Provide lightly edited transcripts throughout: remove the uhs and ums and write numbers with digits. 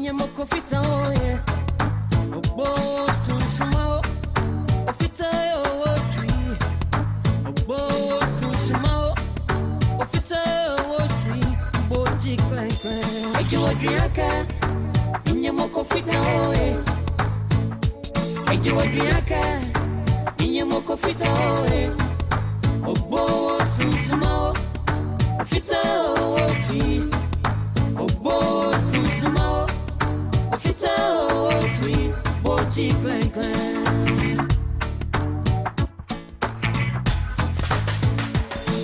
Inyamoko fita oye Obo susumao Ofita yo tree Obo susumao Ofita yo tree Boji clan clan Ejo adriaka Inyamoko fita oye Ejo adriaka Inyamoko fita oye Obo susumao Ofita yo tree Obo susumao Ofita yo tree Boji clan clan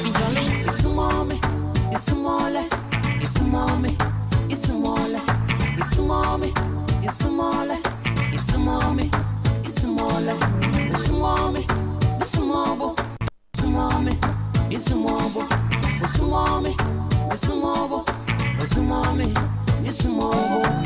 Injoli isumome Isumole Isumome Isumole Isumome Isumole Isumome Isumole Isumome Isumobo Isumome Isumobo Isumome Isumobo Isumome Isumobo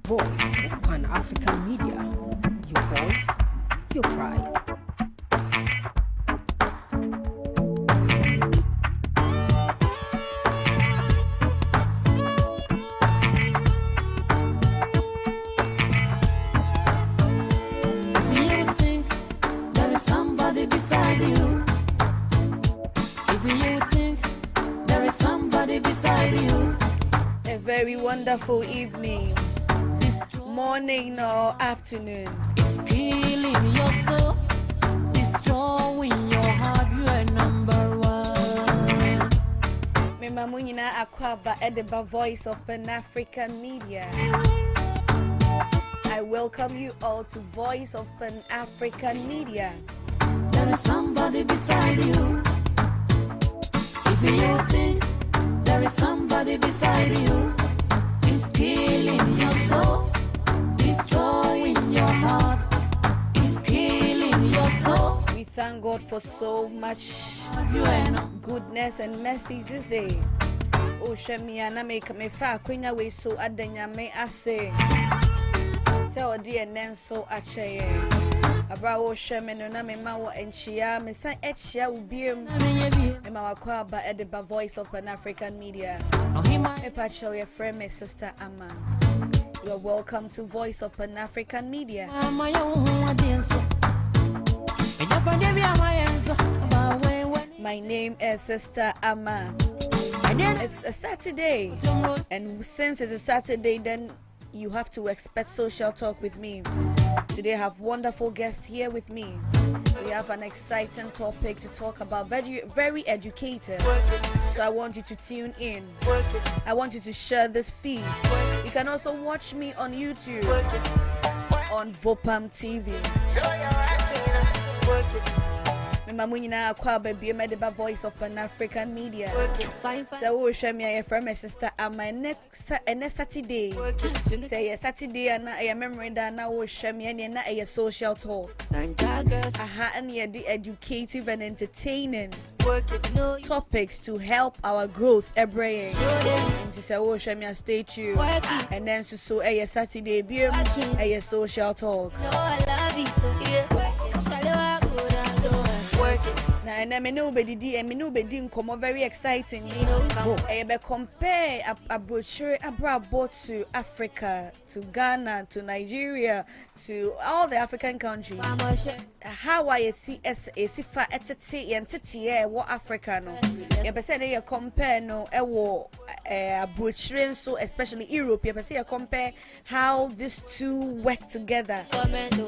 Voice of Pan-African Media. Your voice, your pride. If you think there is somebody beside you, if you think there is somebody beside you, a very wonderful evening, morning or afternoon. it's killing your soul, destroying your heart. You are number one. Me mamunyina akwaba edeba voice of Pan-African Media. I welcome you all to Voice of Pan-African Media. There is somebody beside you. If you think there is somebody beside you, it's killing your soul, destroying your heart, it's killing your soul. We thank God for so much You are no- goodness and mercies this day. Oh, Shemia, na make me fa queen away so adanya me ase. Say, oh, dear, and so ache. Abrawo Shemen, na me mawa and chia, me san etchia ubium. Emma Kwaba Edeba Voice of Pan-African Media. Epacho, your friend, my sister Amma. You are welcome to Voice of Pan-African Media. My name is Sister Amma. It's a Saturday, and since it's a Saturday, then you have to expect social talk with me. Today I have wonderful guests here with me. We have an exciting topic to talk about, very educated. So I want you to tune in. I want you to share this feed. You can also watch me on YouTube on VOPAM TV. Mamunyina akwa baby medeba Voice of Pan-African Media. So we share me from my sister and my next Saturday. Say Saturday and a memory that now we share me and a social talk. Aha and the educative and entertaining topics to help our growth every and to say we share me stay tuned. And then so a Saturday be a social talk. Na me no be di and me no be din come very exciting. Be compare a brochure abroad to Africa, to Ghana, to Nigeria, to all the African countries. How I see sifa etete entity what Africa no. You be say you compare no a brochure so especially Europe. You be say you compare how these two work together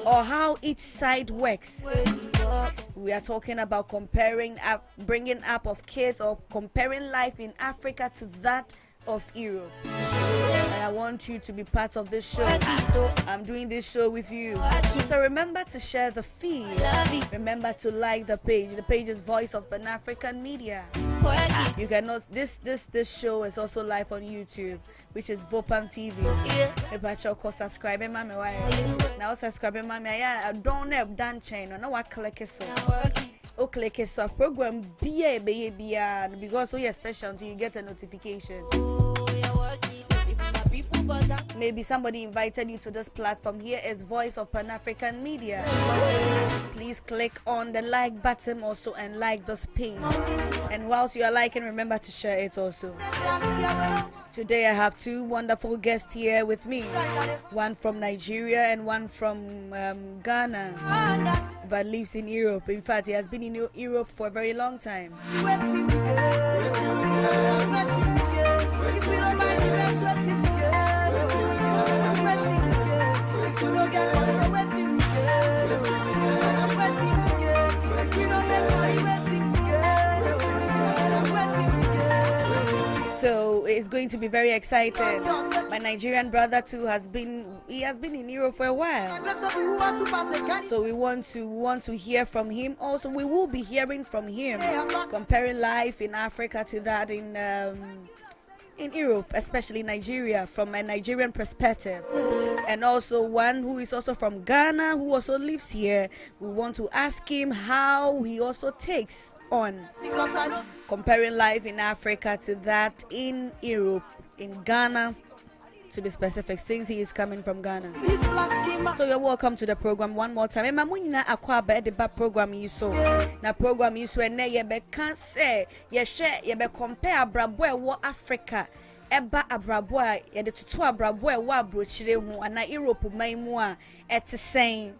or how each side works. We are talking about comparing bringing up of kids or comparing life in Africa to that of Europe. And I want you to be part of this show. I'm doing this show with you. So remember to share the feed. Remember to like the page. The page is Voice of Pan-African Media. You can know this show is also live on YouTube, which is VOPAM TV. If I show subscribe, now subscribe, I don't have done channel. Now I click it so. Click it so program because we are special until you get a notification. Maybe somebody invited you to this platform. Here is Voice of Pan-African Media. Please click on the like button also and like this page. And whilst you are liking, remember to share it also. Today I have two wonderful guests here with me. One from Nigeria and one from Ghana, but lives in Europe. In fact, he has been in Europe for a very long time. So it's going to be very exciting. My Nigerian brother too has been in Europe for a while. So we want to hear from him. Also, we will be hearing from him, comparing life in Africa to that in Europe, especially Nigeria, from a Nigerian perspective. And also one who is also from Ghana, who also lives here. We want to ask him how he also takes on comparing life in Africa to that in Europe, in Ghana to be specific, since he is coming from Ghana. So you're welcome to the program one more time. Emma Munina akwa be the back program you so. Na program you so ene ye be can say ye share ye be compare abrabo e wo Africa. Eba abrabo a ye de tutu abrabo e wo abrochire hu ana Europe man mu a etisen.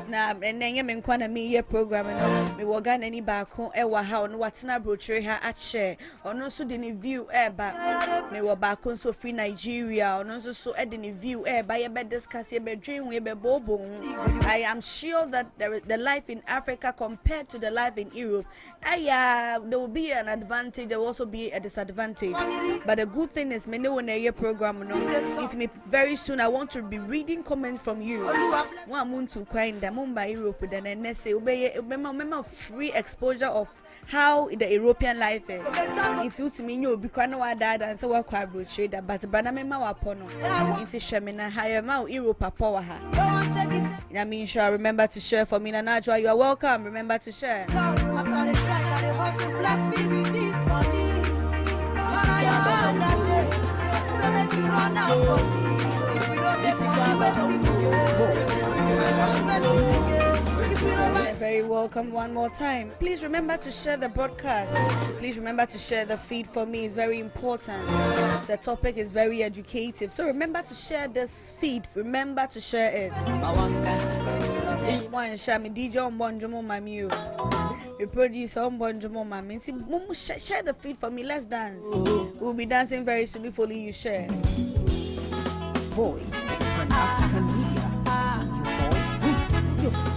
Na enye me nkwa na me ye program no me wo Ghana ni baako e wa ha ono watena brochure ha ache ono so de ni view eba me wo baako so free Nigeria ono so e de ni view eba ye be discuss ye be dream ye be bobo. I am sure that the life in Africa compared to the life in Europe there will be an advantage, there will also be a disadvantage, but the good thing is me no na ye program no it me very soon I want to be reading comments from you. One month to kind the Mumbai Europe then and next say remember free exposure of how the European life is. It's to me you because no dad and so what crowd trader but banana wa pono into Shemina higher mount Europe power ha. I mean sure remember to share for me Najwa, you are welcome, remember to share. Very welcome one more time. Please remember to share the broadcast. Please remember to share the feed for me. It's very important. The topic is very educative. So remember to share this feed. Remember to share it. One share me DJ on Bonjomo Mami. We produce on Bonjomo Mami. Share the feed for me. Let's dance. We'll be dancing very soon if only you share. Voice on African Media. Your voice.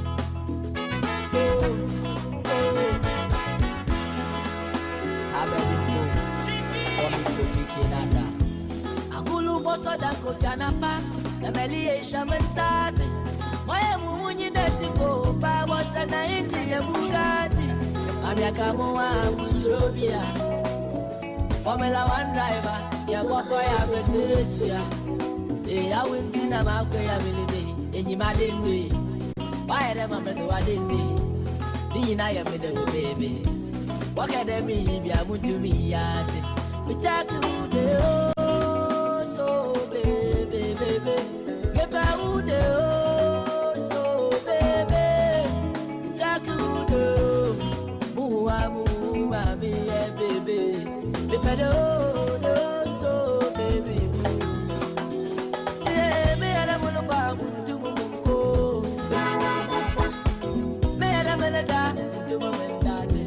Agulu boso da kofiana pa na meli e shamentazi moye mumunyi desiko pa washa na inji ya Bugatti amiaka moa musobia Formula 1 driver ya boko ya Mercedes ya ya winti na makwe ya milide enyima denwe why them am so wadende ni na ya me de baby what can them be bia mutu mi yate we chat to the so baby get back to the so baby chat to the mu mami baby the pedo so baby yeah me ala mo kwa mutu mo me ala melada mutu mo mendate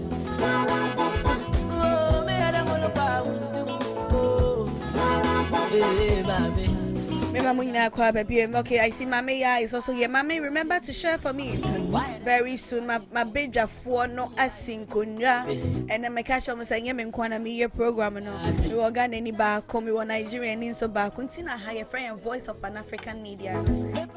oh me ala mo kwa mutu mo eh mami. Okay, I see Mame ya is also here. Mame, remember to share for me. Very soon, my beja for no asinkunya. And then my catch up saying, "Yemen kwana me your program no. We were Ghana any back, come we were Nigerian in so back. Kuntina higher friend voice of Pan African media.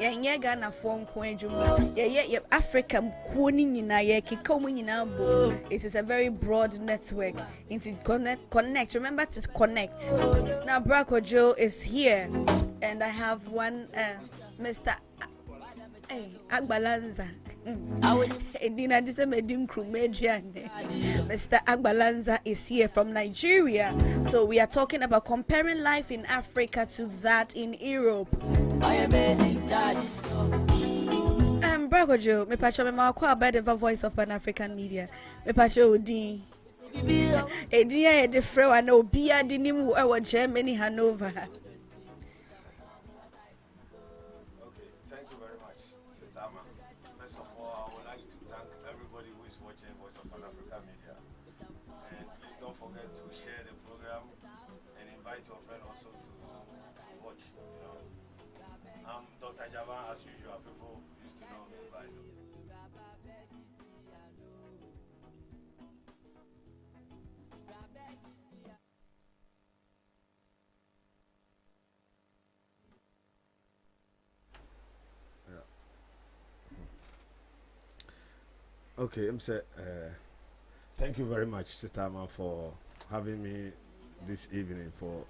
Yeah, Ghana phone kwenjuma. Yeah, Africa kuni na ye kikomu na bo. It is a very broad network. Into connect. Remember to connect. Now, Brako Joe is here. And I have one, Mr. Agbalanza. Mr. Agbalanza is here from Nigeria. So we are talking about comparing life in Africa to that in Europe. Bragojo, me pacho me ma kwa about the voice of Pan African media. Me pacho odi. Edia e de frewa na obi adi ni mu e wo Germany Hanover. As usual, people used to know me by now. Okay, thank you very much, Sister Ama, for having me this evening for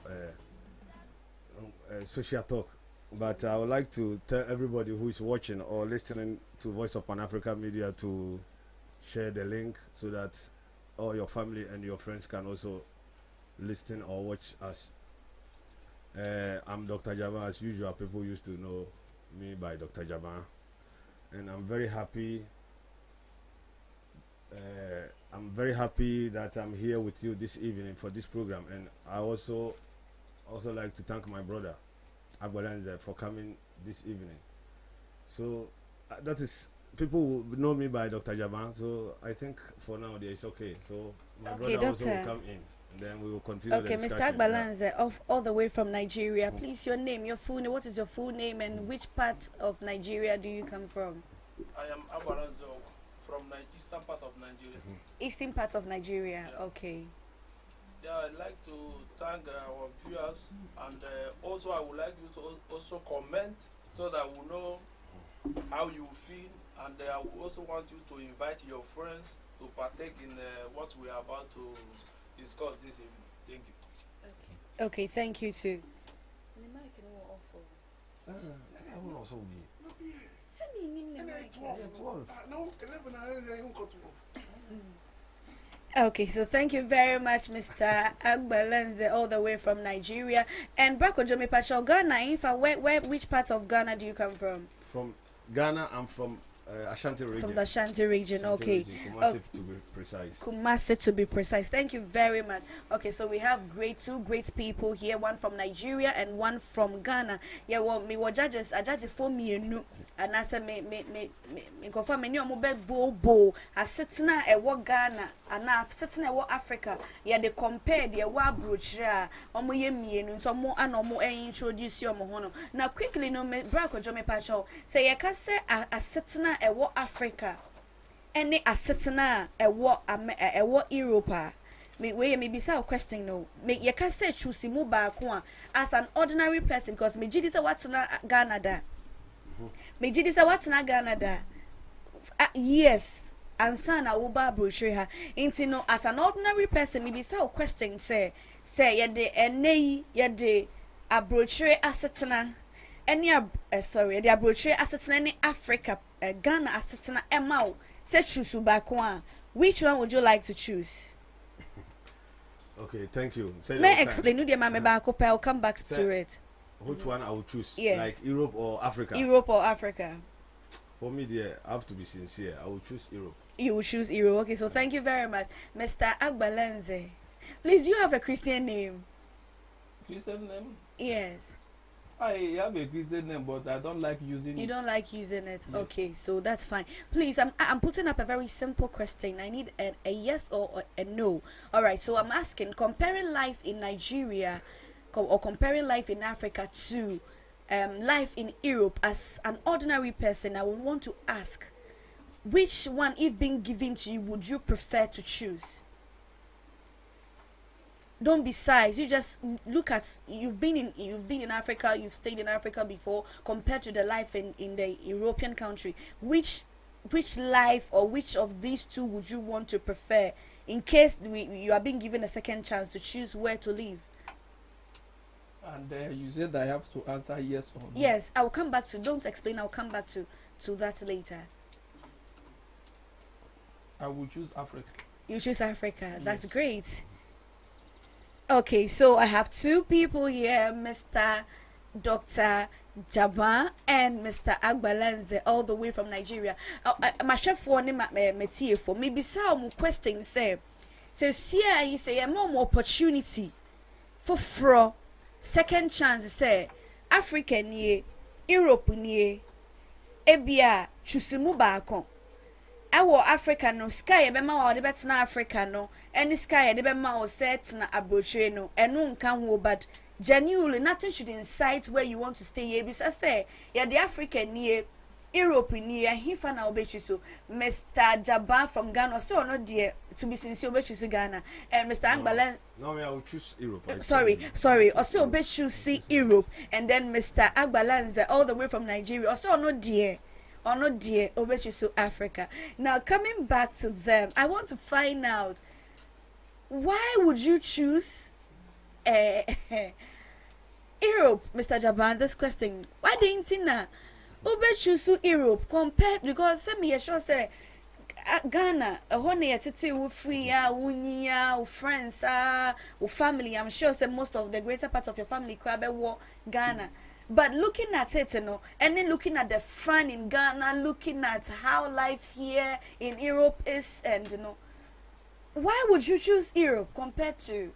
social talk. But I would like to tell everybody who is watching or listening to Voice of Pan Africa Media to share the link so that all your family and your friends can also listen or watch us. I'm Dr. Jaban. As usual, people used to know me by Dr. Jaban, and I'm very happy. I'm very happy that I'm here with you this evening for this program, and I also like to thank my brother Agbalanze for coming this evening. So that is, people will know me by Dr. Jaban, so I think for now it's okay. So my Okay, brother also doctor. will come in, and then we will continue. Okay, the Mr. discussion. Agbalanze, all the way from Nigeria. Please, your name, your full name. What is your full name, and which part of Nigeria do you come from? I am Abaranzo from the eastern part of Nigeria. Eastern part of Nigeria. Yeah. Okay. Yeah, I'd like to thank our viewers, and also I would like you to also comment so that we know how you feel, and I would also want you to invite your friends to partake in what we are about to discuss this evening. Thank you. Okay, thank you too. Okay, so thank you very much, Mr. Agbalanze, all the way from Nigeria. And Brako Jomi Pacho, Ghana, which parts of Ghana do you come from? From Ghana, I'm from Ashanti region. From the Ashanti region, Ashanti okay. region, Kumasi to be precise. Kumasi to be precise. Thank you very much. Okay, so we have two great people here, one from Nigeria and one from Ghana. Yeah, well, me were judges, a judge for me, and I said, me confirm me omo bed bo a sitting at what Ghana and now sitting at what Africa. Yeah, they compare the wa brochure omo ye me so mo and omo introduce you omo. Now quickly no me brako Jomi Pacho say you can say a sitting at what Africa. Any assetna a what Europa. Me we me bisa a question no. Me you can say choose mu ba ko as an ordinary person because me gidi say what na Ghana da. Me gidi say what na Ghana da. Yes. Ansa na uba brochure ha. Inti no as an ordinary person me bisa a question say ye de enei ye de a brochure assetna any sorry the brochure assetna any Africa Ghana assetna emau. Say choose back one. Which one would you like to choose? Okay, thank you. Say May I explain? You mama back up. I'll come back to it. Which one I will choose? Yes. Like Europe or Africa? Europe or Africa? For me, dear, I have to be sincere. I will choose Europe. You will choose Europe. Okay, so thank you very much, Mr. Agbalanze. Please, you have a Christian name. Christian name? Yes. I have a Christian name, but I don't like using it. You don't like using it. Yes. Okay, so that's fine. Please, I'm putting up a very simple question. I need a yes or a no. All right. So I'm asking, comparing life in Nigeria or comparing life in Africa to life in Europe as an ordinary person. I would want to ask, which one, if being given to you, would you prefer to choose? Don't be size. You just look at you've been in Africa, you've stayed in Africa before, compared to the life in the European country. Which life or which of these two would you want to prefer in case you are being given a second chance to choose where to live? And you said I have to answer yes or no. Yes, I will come back to. Don't explain. I'll come back to that later. I will choose Africa. You choose Africa. That's Yes. great. Okay, so I have two people here, Mr. Dr. Jaba and Mr. Agbalanze, all the way from Nigeria. My chef for me for maybe some question say here he say more opportunity for second chance say African ye Europe ye ebia chusimu baako. Ewo Africa no sky ebe ma wo de betena Africa no any sky de be ma wo set na abrochire no enu nka ho but genuinely nothing should incite where you want to stay here because say ya the African near Europe near hifa na obechi so Mr. Jaba from Ghana so no dear to be sincere obechi Ghana and Mr. Angbalan No, I will choose Europe. sorry also obechi see Europe and then Mr. Agbalanze all the way from Nigeria also no dear or not dear Obechiso Africa. Now coming back to them, I want to find out why would you choose Europe, Mr. Jaban? This question. Why didn't you na Obechiso Europe compared because some me sure say Ghana, a honey tete wo free wunya, wo friends wo family. I'm sure say most of the greater part of your family crab wo Ghana. But looking at it, and then looking at the fun in Ghana, looking at how life here in Europe is, and why would you choose Europe compared to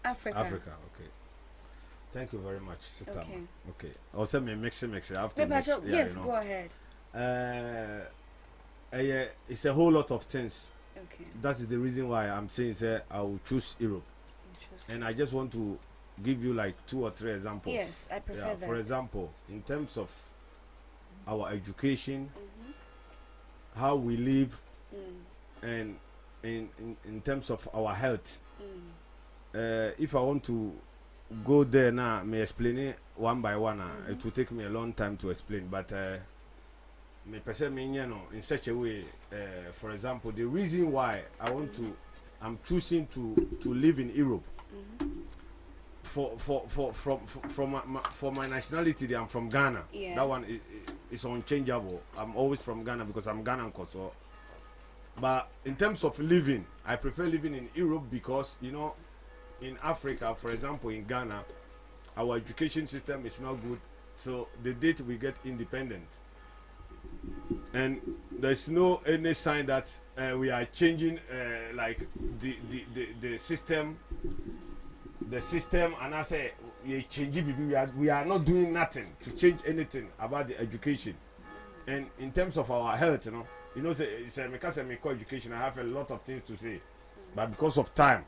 Africa? Africa, okay. Thank you very much, sister. Okay. Also, me mix it. I have to mix. Yes, go ahead. Yeah, it's a whole lot of things. Okay. That is the reason why I'm saying, say, I will choose Europe. And I just want to give you like 2 or 3 examples. Yes, I prefer that. For example, in terms of our education, how we live, and in terms of our health. If I want to go there now, me explain it one by one. It will take me a long time to explain, but me perceive me, in such a way. For example, the reason why I'm choosing to live in Europe. For my nationality, I'm from Ghana. Yeah. That one is unchangeable. I'm always from Ghana because I'm Ghanaian. So, but in terms of living, I prefer living in Europe because in Africa, for example, in Ghana, our education system is not good. So the date we get independent, and there's no any sign that we are changing like the system. The system, and I say we are not doing nothing to change anything about the education. And in terms of our health, say because I make education, I have a lot of things to say, but because of time,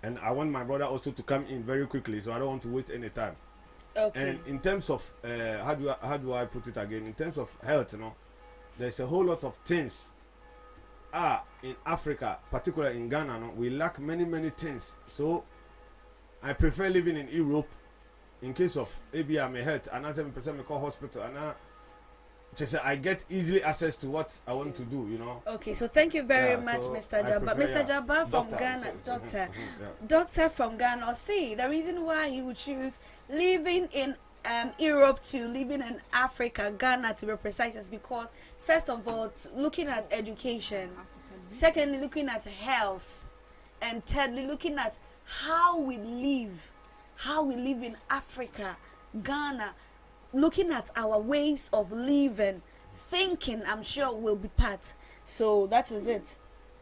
and I want my brother also to come in very quickly, so I don't want to waste any time. Okay. And in terms of how do I put it again? In terms of health, there's a whole lot of things. In Africa, particularly in Ghana, we lack many things. So I prefer living in Europe in case of maybe I'm a health and as a person me call hospital and I get easily access to what I want to do, Okay, so thank you very much, so Mr. Jabba. Mr. Jabba from doctor, Ghana, doctor. doctor from Ghana. See, the reason why he would choose living in Europe to living in Africa, Ghana to be precise, is because first of all, looking at education, secondly, looking at health, and thirdly, looking at how we live in Africa, Ghana, looking at our ways of living, thinking, I'm sure will be part. So that is it.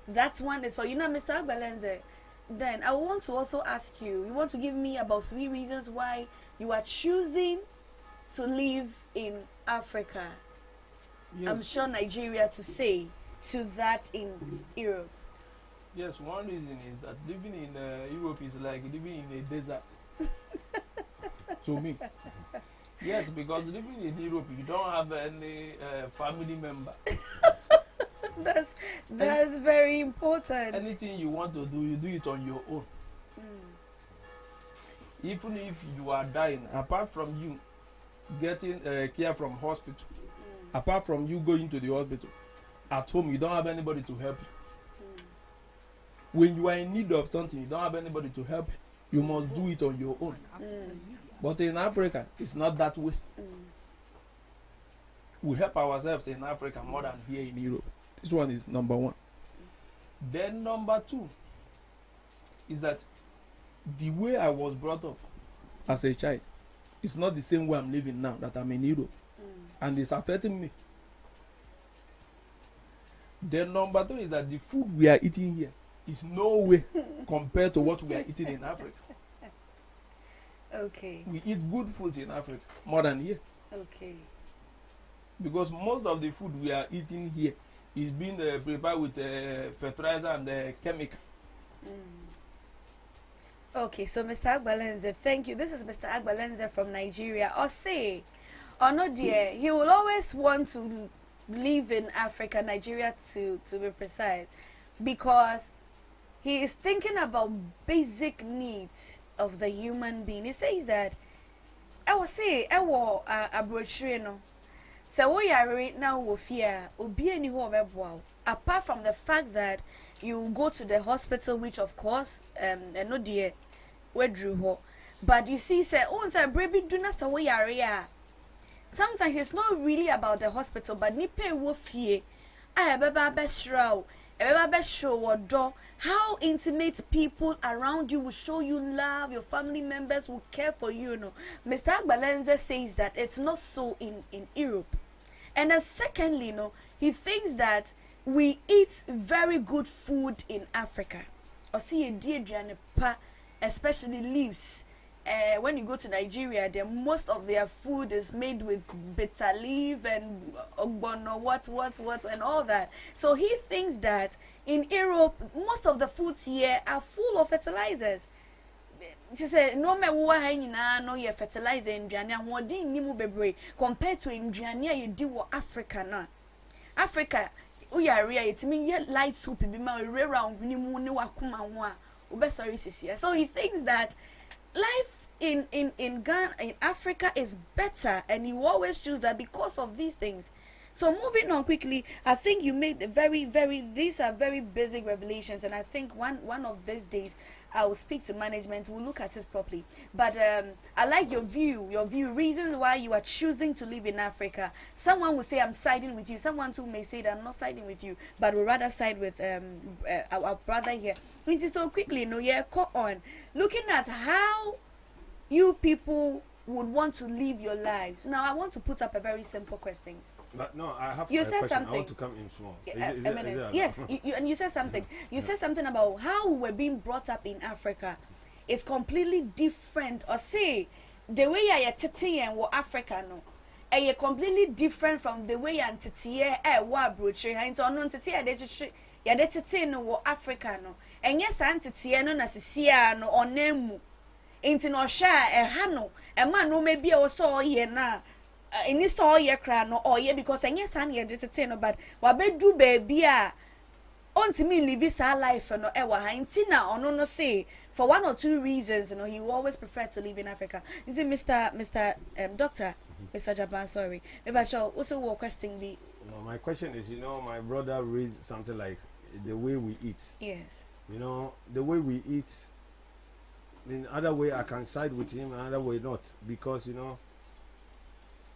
That one is for Mr. Agbalenze. Then I want to also ask you want to give me about 3 reasons why you are choosing to live in Africa. Yes. I'm sure Nigeria to say to that in Europe. Yes, one reason is that living in Europe is like living in a desert. To me. Yes, because living in Europe, you don't have any family member. That's very important. Anything you want to do, you do it on your own. Even if you are dying, apart from you getting care from hospital, apart from you going to the hospital, at home you don't have anybody to help you. When you are in need of something, you don't have anybody to help you. You must do it on your own. But in Africa, it's not that way. We help ourselves in Africa more than here in Europe. This one is number 1. Then number 2 is that the way I was brought up as a child is not the same way I'm living now that I'm in Europe. And it's affecting me. Then number 3 is that the food we are eating here is no way compared to what we are eating in Africa. Okay. We eat good foods in Africa more than here. Okay. Because most of the food we are eating here is being prepared with fertilizer and chemical. Okay, so Mr. Agbalenze, thank you. This is Mr. Agbalenze from Nigeria. Or no dear, he will always want to live in Africa, Nigeria to be precise, because he is thinking about basic needs of the human being. He says that I will say I will a brochure no. So we are right now with fear obi any ho obeboa. Apart from the fact that you go to the hospital, which of course no dear we drew ho. But you see, say say baby do not say we are. Sometimes it's not really about the hospital, but ni pay wo fear how intimate people around you will show you love, your family members will care for you. No, Mr. Agbalenze says that it's not so in Europe. And then secondly, no, he thinks that we eat very good food in Africa. Or see a dear pa, especially leaves. When you go to Nigeria, most of their food is made with bitter leaf and ogbono, what, and all that. So he thinks that in Europe, most of the foods here are full of fertilizers. She said, no me no ye fertilizer in Jania, nimu bebre, compared to in Jania, you do Africa na. Africa, it mean ye light soup, be my round, nimu, no akuma, sorry, so he thinks that life in Ghana, in Africa is better, and you always choose that because of these things. So moving on quickly, I think you made these are very basic revelations, and I think one of these days I will speak to management, we'll look at it properly. But I like your view, reasons why you are choosing to live in Africa. Someone will say I'm siding with you, someone too may say that I'm not siding with you, but we'll rather side with our brother here. So quickly, go on. Looking at how you people would want to live your lives. Now, I want to put up a very simple question. But no, I have you a said question. something. I want to come in small. Yes, and you said something. You said something about how we were being brought up in Africa is completely different. Or say, the way I tete and what Africa no, are completely different from the way I tete what broche. And so no tete ya de tete no what Africa no. And yes, tete no na sisia no onemu. Inti no sha hano e man no maybe also ye na ini so ye kra no or ye because enye san ye detete no but wa bedu baby a ontimi live sa life no e wa ha inti na ono no say for one or two reasons he will always prefer to live in Africa. Inti Mr. Doctor Mr. Japan, sorry, maybe I shall also will question me. No, my question is, my brother raised something like the way we eat. Yes. The way we eat. In other way, I can side with him, another way not, because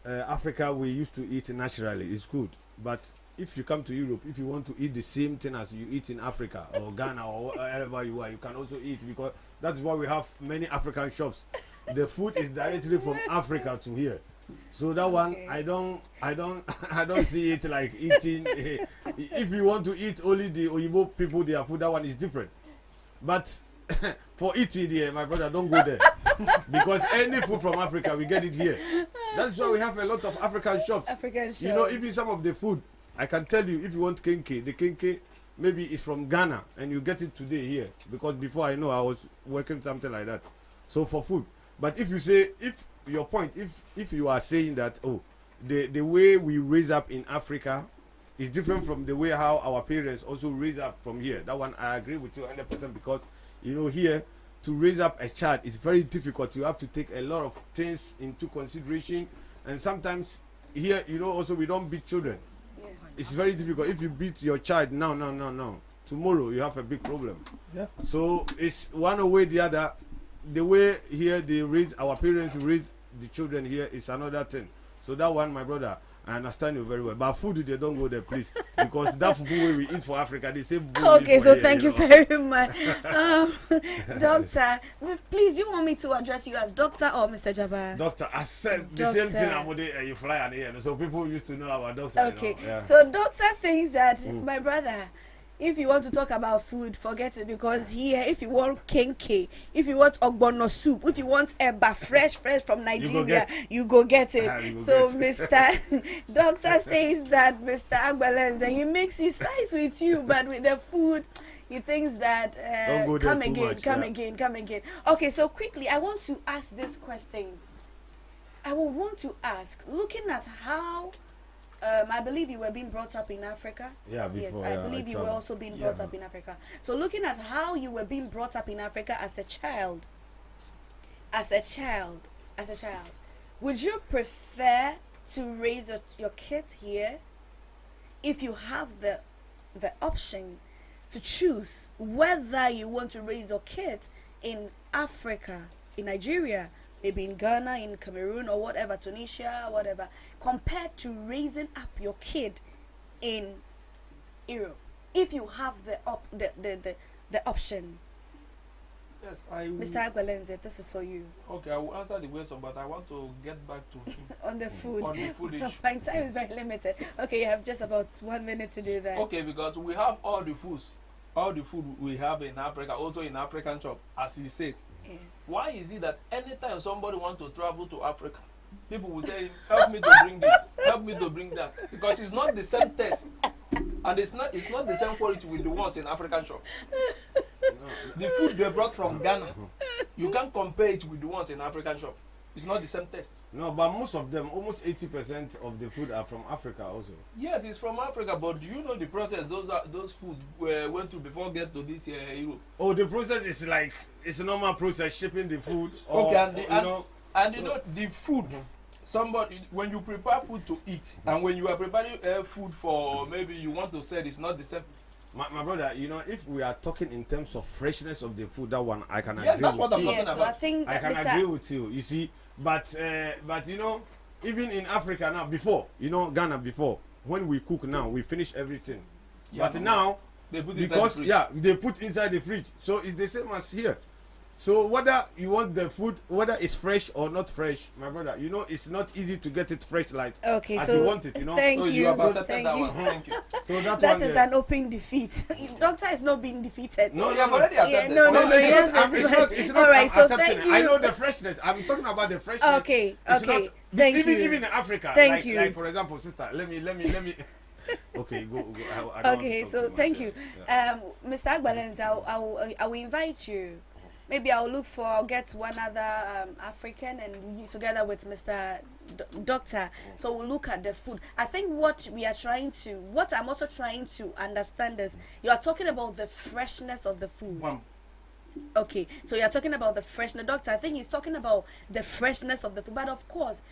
Africa we used to eat naturally. It's good, but if you come to Europe, if you want to eat the same thing as you eat in Africa or Ghana or wherever you are, you can also eat, because that is why we have many African shops. The food is directly from Africa to here. So that one, I don't see it like eating. If you want to eat only the Oyibo people, their food, that one is different. But for eating there, my brother, don't go there. Because any food from Africa, we get it here. That's why we have a lot of African shops. Even some of the food, I can tell you, if you want kenke, the kenke maybe is from Ghana, and you get it today here. Because before I know, I was working something like that. So for food. But if you say, if your point, if you are saying that, the way we raise up in Africa is different from the way how our parents also raise up from here. That one, I agree with you 100%, because here to raise up a child is very difficult. You have to take a lot of things into consideration, and sometimes here also we don't beat children. It's very difficult. If you beat your child now, tomorrow you have a big problem. So it's one way or the other. The way here they raise, our parents raise the children here is another thing. So that one, my brother, I understand you very well. But food, they don't go there, please. Because that food we eat for Africa, they say food. Okay, so thank you very much. Doctor, please, you want me to address you as doctor or Mr. Jabbar? Doctor, I said the same thing. I'm you fly and here. So people used to know our doctor. Okay, so doctor thinks that, my brother, if you want to talk about food, forget it, because here, if you want kenke, if you want ogbono soup, if you want eba fresh from Nigeria, you go get it. So Mr. Doctor says that Mr. Agbalenze, he makes his size with you, but with the food, he thinks that come again. Okay, so quickly, I want to ask this question. I would want to ask, looking at how I believe you were being brought up in Africa. Yeah, before. Yes, I believe you were also being brought up in Africa. So looking at how you were being brought up in Africa as a child, would you prefer to raise your kids here if you have the option to choose whether you want to raise your kids in Africa, in Nigeria, maybe in Ghana, in Cameroon, or whatever, Tunisia, whatever, compared to raising up your kid in Europe if you have the option? Yes, Mr. Agwalenze, this is for you. Okay, I will answer the question, but I want to get back to food. On the food. On the food issue. My time is very limited. Okay, you have just about 1 minute to do that. Okay, because we have all the food we have in Africa, also in African shop, as you said. Yes. Why is it that anytime somebody wants to travel to Africa, people will tell him, help me to bring this, help me to bring that, because it's not the same taste, and it's not the same quality with the ones in African shop. The food they brought from Ghana, you can't compare it with the ones in African shop. It's not the same taste. No, but most of them, almost 80% of the food are from Africa also. Yes, it's from Africa, but do you know the process those food went through before get to this Europe? Oh, the process is like, it's a normal process, shipping the food. Okay, or, you know the food. Somebody, when you prepare food to eat, and when you are preparing food for maybe you want to sell, it's not the same. My brother, you know, if we are talking in terms of freshness of the food, that one I can agree Yes, that's with what I'm you. talking Yes, so about. I think I that can Mr. agree with you. You see, but you know, even in Africa now, before, you know, Ghana before, when we cook now, we finish everything. Yeah, but now, they put it because inside the fridge. they put inside the fridge, so it's the same as here. So whether you want the food, whether it's fresh or not fresh, my brother, you know, it's not easy to get it fresh like Okay, as so you want it, you know. thank So you. you have accepted Thank that you. one. Thank you. So that That one, is an open defeat. Doctor is not being defeated. No, You have already Yeah, accepted. no, No, no, it's he not, hasn't, it's but- not, it's not all right, so accepting thank it. you. I know the freshness. I'm talking about the freshness. Okay, It's okay. not- Thank even, you. Even in Africa. Thank like, you. Like, for example, sister, let me. Okay, go. I don't Okay, want to so talk too thank much, you. yeah. Mr. Agbalenz, I will invite you. Maybe I'll get one other African and you together with Mr. Doctor. So we'll look at the food. I think what I'm also trying to understand is you are talking about the freshness of the food. Okay, so you're talking about the freshness. Doctor, I think he's talking about the freshness of the food. But of course,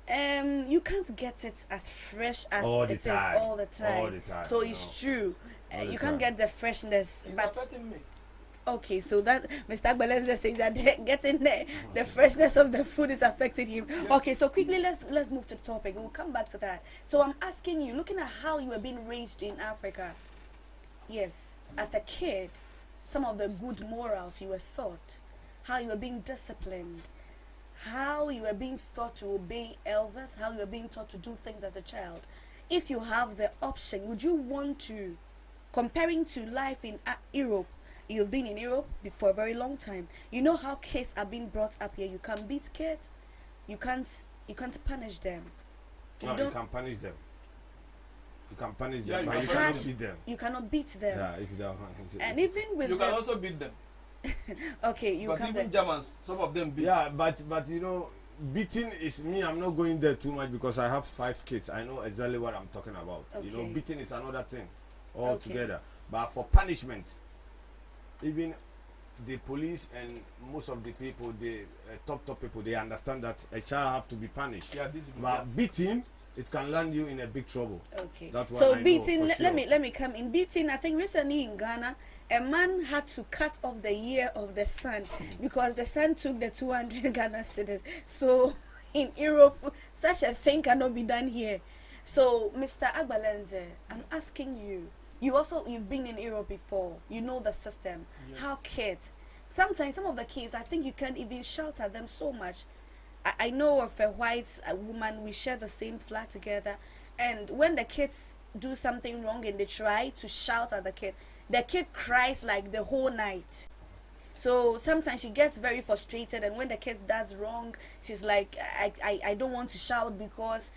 you can't get it as fresh as All it the is time. all the time. All the time, So you it's know. true. All the You can't time. get the freshness. It's But affecting me. okay, so that Mr. Agbalenz is saying that getting the freshness of the food is affecting him. Yes. Okay, so quickly let's move to the topic. We'll come back to that. So I'm asking you, looking at how you were being raised in Africa. Yes, as a kid, some of the good morals you were taught, how you were being disciplined, how you were being taught to obey elders, how you were being taught to do things as a child. If you have the option, would you want to, comparing to life in Europe, you've been in Europe for a very long time, you know how kids are being brought up here. You can't beat kids, you can't punish them. No, you can punish them. You can punish Yeah, them, you but you can cannot punish- beat them. You cannot beat them. Yeah, if that And even with You can the, also beat them. okay, you But can. even Germans, some of them beat. Yeah, but you know, beating is me. I'm not going there too much because I have 5 kids. I know exactly what I'm talking about. You know, Okay. beating is another thing altogether. Okay. But for punishment, even the police and most of the people, the top people, they understand that a child have to be punished. Yeah, this is But beating, it can land you in a big trouble. Okay. That's what So I know beating, for let sure. me come in. Beating, I think recently in Ghana, a man had to cut off the ear of the son because the son took the 200 Ghana cedis. So in Europe, such a thing cannot be done here. So Mr. Agbalenze, I'm asking you. You've been in Europe before. You know the system. Yes. How kids. Sometimes some of the kids, I think you can't even shout at them so much. I know of a white woman, we share the same flat together, and when the kids do something wrong and they try to shout at the kid cries like the whole night. So sometimes she gets very frustrated, and when the kid does wrong, she's like, I don't want to shout because,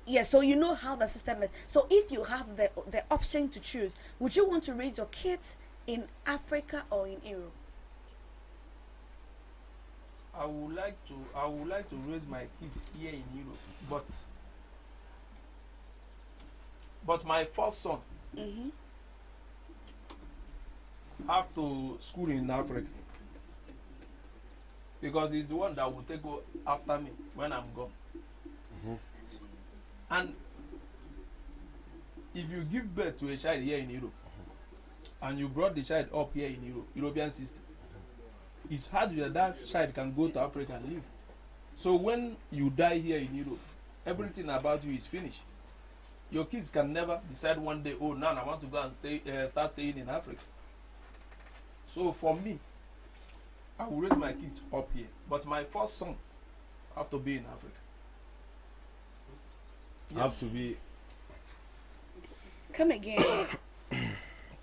yeah, so you know how the system is. So if you have the option to choose, would you want to raise your kids in Africa or in Europe? I would like to raise my kids here in Europe, but my first son Mm-hmm. have to school in Africa because he's the one that will take go after me when I'm gone. And if you give birth to a child here in Europe and you brought the child up here in Europe, European system, it's hard that child can go to Africa and live. So when you die here in Europe, everything about you is finished. your kids can never decide one day, oh, now I want to go and start staying in Africa. So for me, I will raise my kids up here, but my first son have to be in Africa. Yes. Have to be. Come again.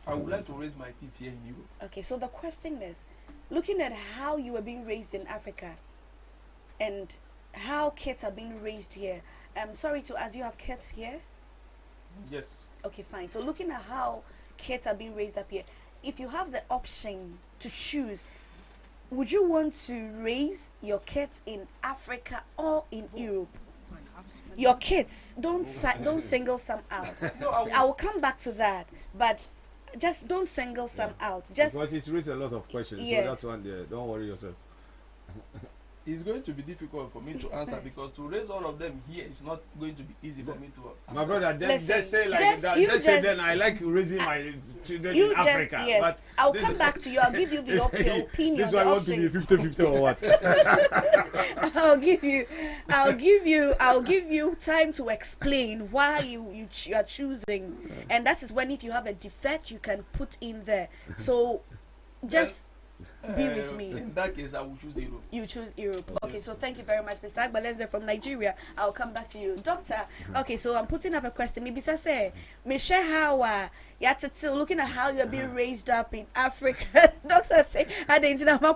I would like to raise my kids here in Europe. Okay, so the question is, looking at how you were being raised in Africa and how kids are being raised here, I'm sorry to ask, you have kids here? Yes. Okay, fine. So looking at how kids are being raised up here, if you have the option to choose, would you want to raise your kids in Africa or in Europe? Your kids, don't single some out. No, I will come back to that, but just don't single some out. Just Because it's raised a lot of questions. Yes. So that's one there. Don't worry yourself. It's going to be difficult for me to answer because to raise all of them here is not going to be easy for me to My brother, Listen, just say like just- that. you Just say just- then I like raising my children you in just Africa. yes. But I'll this- come back to you. I'll give you the opinion. This the one I want to be option. 50-50 or what? I'll give you time to explain why you are choosing, and that is when if you have a defect you can put in there. So just be with me. In that case, I will choose Europe. You choose Europe. Okay, so thank you very much, Mr. Agbalenze from Nigeria. I'll come back to you. Doctor, okay, so I'm putting up a question. Maybe say, Michelle, how looking at how you're being raised up in Africa. Doctor say, I didn't know No,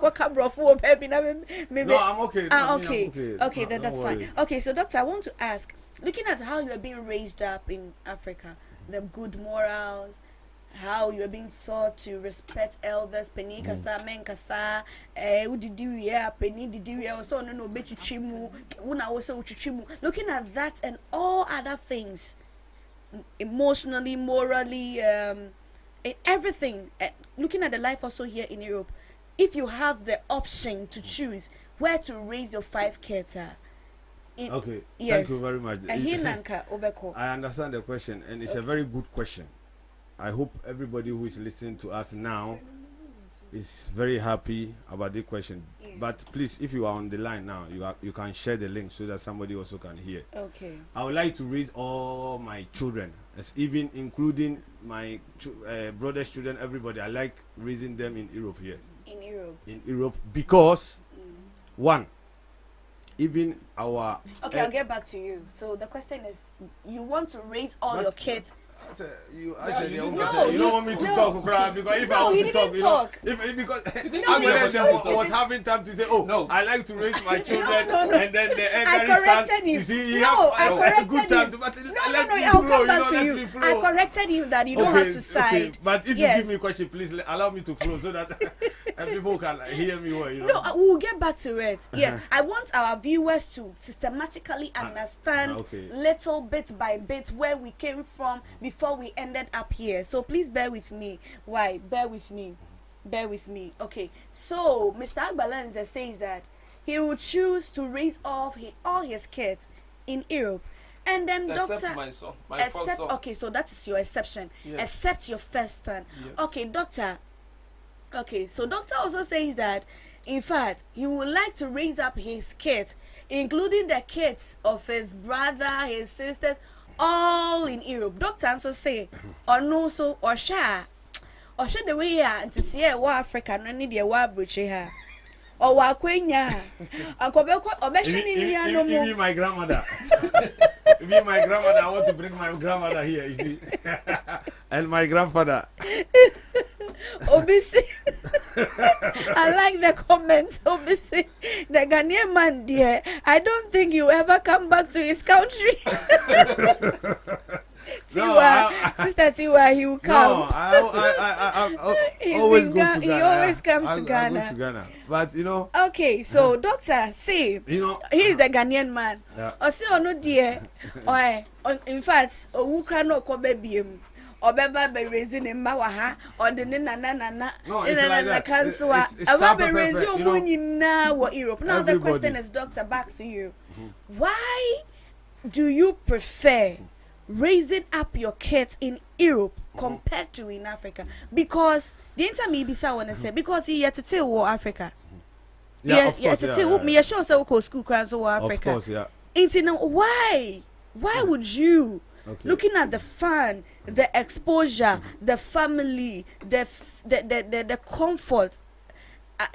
I'm okay. okay, I'm okay, then Don't that's fine. worry. Okay, so doctor, I want to ask, looking at how you are being raised up in Africa, the good morals, how you are being taught to respect elders, penny kasa, men kasa, penny also no bechuchimu, una also uchuchimu. Looking at that and all other things, emotionally, morally, everything. Looking at the life also here in Europe, if you have the option to choose where to raise your 5 kids, Okay, yes. thank you very much. I understand the question, and it's a very good question. I hope everybody who is listening to us now is very happy about the question. Yeah. But please, if you are on the line now, you can share the link so that somebody also can hear. Okay. I would like to raise all my children, as even including my brother's children, everybody. I like raising them in Europe here. In Europe because one, even our okay, I'll get back to you. So the question is, you want to raise all your kids? I said, you No, don't want me to talk, crap, because if I want he to talk, didn't you know, talk. because No, was having time to say, oh, No. I like to raise my children, No. and then the I elderly son, corrected him. you see, he No, have I a good corrected time him. to, but No, let me I'll flow, come back to let you. me flow. I corrected him that you don't have to side. But if Yes. you give me a question, please allow me to flow so that people can hear me well, you know. No, we'll get back to it. Yeah, I want our viewers to systematically understand okay. little bit by bit where we came from before we ended up here. So please bear with me. Why? Bear with me. Bear with me. Okay. So Mr. Agbalenze says that he will choose to raise all his kids in Europe. And then Except doctor, my son, my first son. okay, so that is your exception. Yes. Except your first son. Yes. Okay, doctor. Okay, so doctor also says that, in fact, he would like to raise up his kids, including the kids of his brother, his sisters, all in Europe. Doctor also say, or no, so or share the way here and to see what Africa no need the war bridge here. Or wa kwenya. Uncle Even my grandmother. Even my grandmother, I want to bring my grandmother here, you see. And my grandfather. Obisi. I like the comment. Obisi. The Ghanaian man, dear. I don't think you ever come back to his country. Sister Tiwa, he will come. No, I always go to Ghana. He always comes to I Ghana. go to Ghana. But you know. Okay, so doctor, see, You know. he's the Ghanaian man. Yeah. Or see, or no, dear. In fact, Ukra no ko baby. Or beba be raising him mawaha or the nana. No, it's like that. It's I will super be raising perfect, you know. you now what Europe. Now the Everybody. question is, doctor, back to you. Why do you prefer raising up your kids in Europe compared to in Africa? Because the answer me be so wanna say because he yet to tell war Africa. Yeah, of course, Me sure so go school class war Africa. Of course, yeah. Why would you looking at the fun, the exposure, the family, the comfort.